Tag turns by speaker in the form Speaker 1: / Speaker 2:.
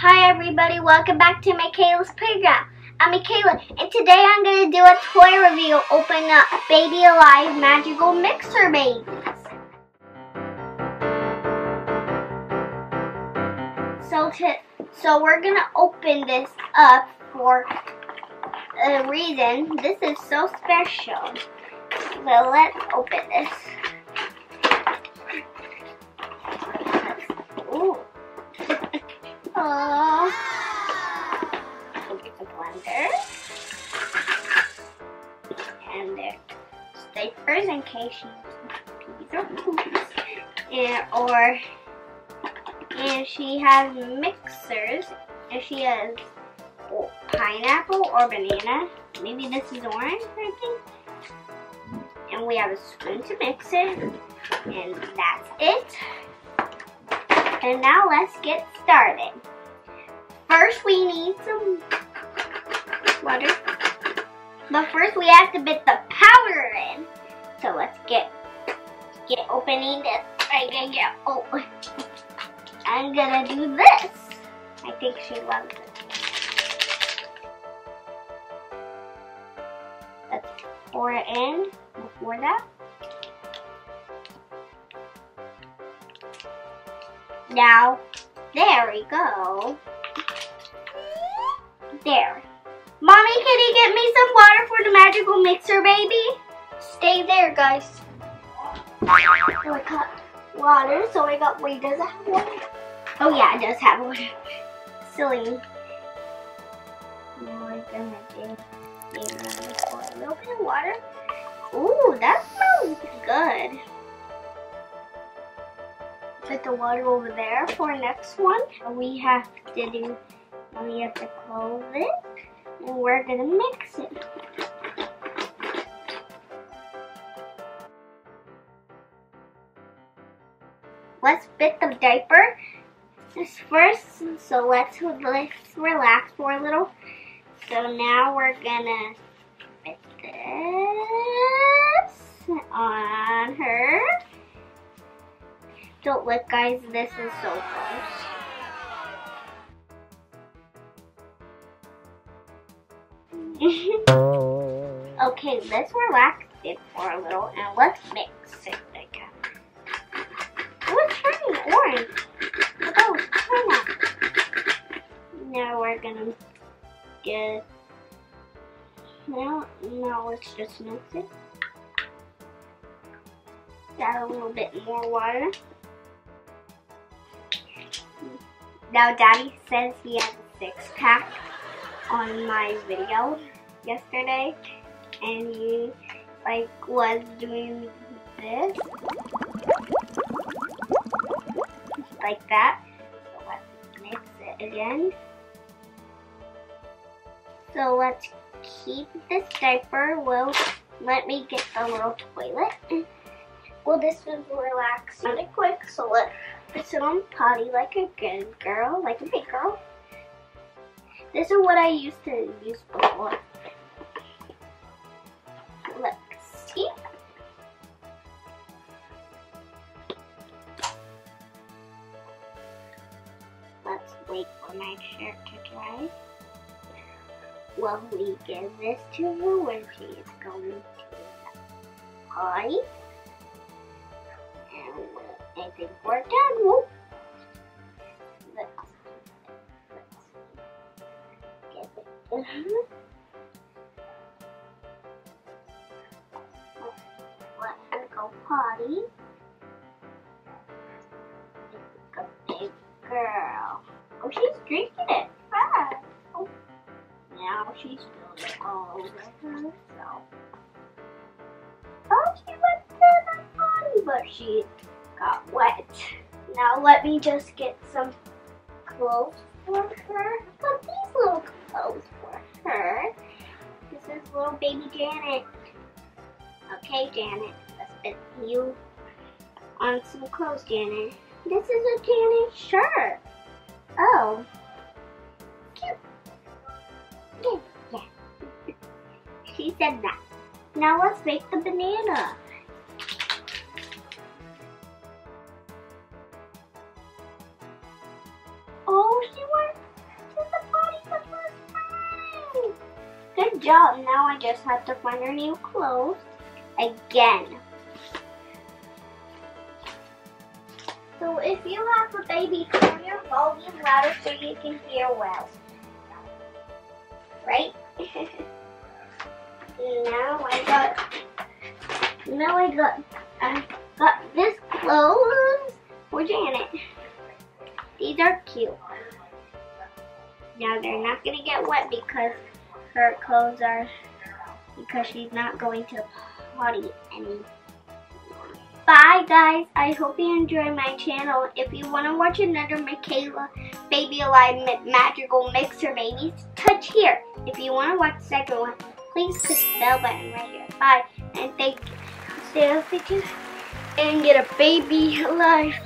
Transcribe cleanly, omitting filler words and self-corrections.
Speaker 1: Hi everybody, welcome back to Makayla's Playground. I'm Makayla, and today I'm going to do a toy review, open up babyalive magical mixer babies. So we're going to open this up for a reason. This is so special. So let's open this. Ooh. Aww. So get the blender. And there's diapers in case she pees or poops. And she has mixers. And she has pineapple or banana. Maybe this is orange, I think. And we have a spoon to mix it. And that's it. And now let's get started. First we need some water. But first we have to put the powder in. So let's get opening this. I'm gonna do this. I think she loves it. Let's pour it in before that. Now, there we go. There. Mommy, can you get me some water for the magical mixer, baby? Stay there, guys. Oh, I got water, so I got, wait, does it have water? Oh yeah, it does have water. Silly me. We're gonna do a little bit of water. Ooh, that smells good. Put the water over there for next one. We have to close it, and we're gonna mix it. Let's fit the diaper first. So let's relax for a little. So now we're gonna fit this on her. Don't look, guys, this is so close. Okay, let's relax it for a little and let's mix it again. Oh, it's turning orange. Oh, turn that. Now we're gonna get. Now let's just mix it. Add a little bit more water. Now Daddy says he has a 6-pack on my video yesterday, and he was doing this like that. So let's mix it again. So let's keep this diaper. Well, let me get the little toilet. Well, this was relaxed really quick, so let's sit on potty like a good girl, like a big girl. This is what I used to use before. Let's see. Let's wait for my shirt to dry. Well, we give this to her when she is going to the potty. I think we're done. Whoop. Let's get it done. Let her go potty. Like a big girl. Oh, she's drinking it fast. Oh. Now she's spilled it all over herself. Oh, she went to the potty, but she got wet. Now let me just get some clothes for her. Put these little clothes for her. This is little baby Janet. Okay, Janet, let's put you on some clothes, Janet. This is a Janet shirt. Oh, cute. Yeah. She said that. Now let's make the banana. Good job. Now I just have to find her new clothes again. So if you have a baby, turn your volume louder so you can hear well. Right? Now I got this clothes for Janet. These are cute. Now they're not gonna get wet because her clothes are, because she's not going to potty anymore. Bye guys, I hope you enjoy my channel. If you want to watch another Makayla Baby Alive Magical Mixer Babies, touch here. If you want to watch the second one, please click the bell button right here. Bye, and thank you. Stay up and get a baby alive.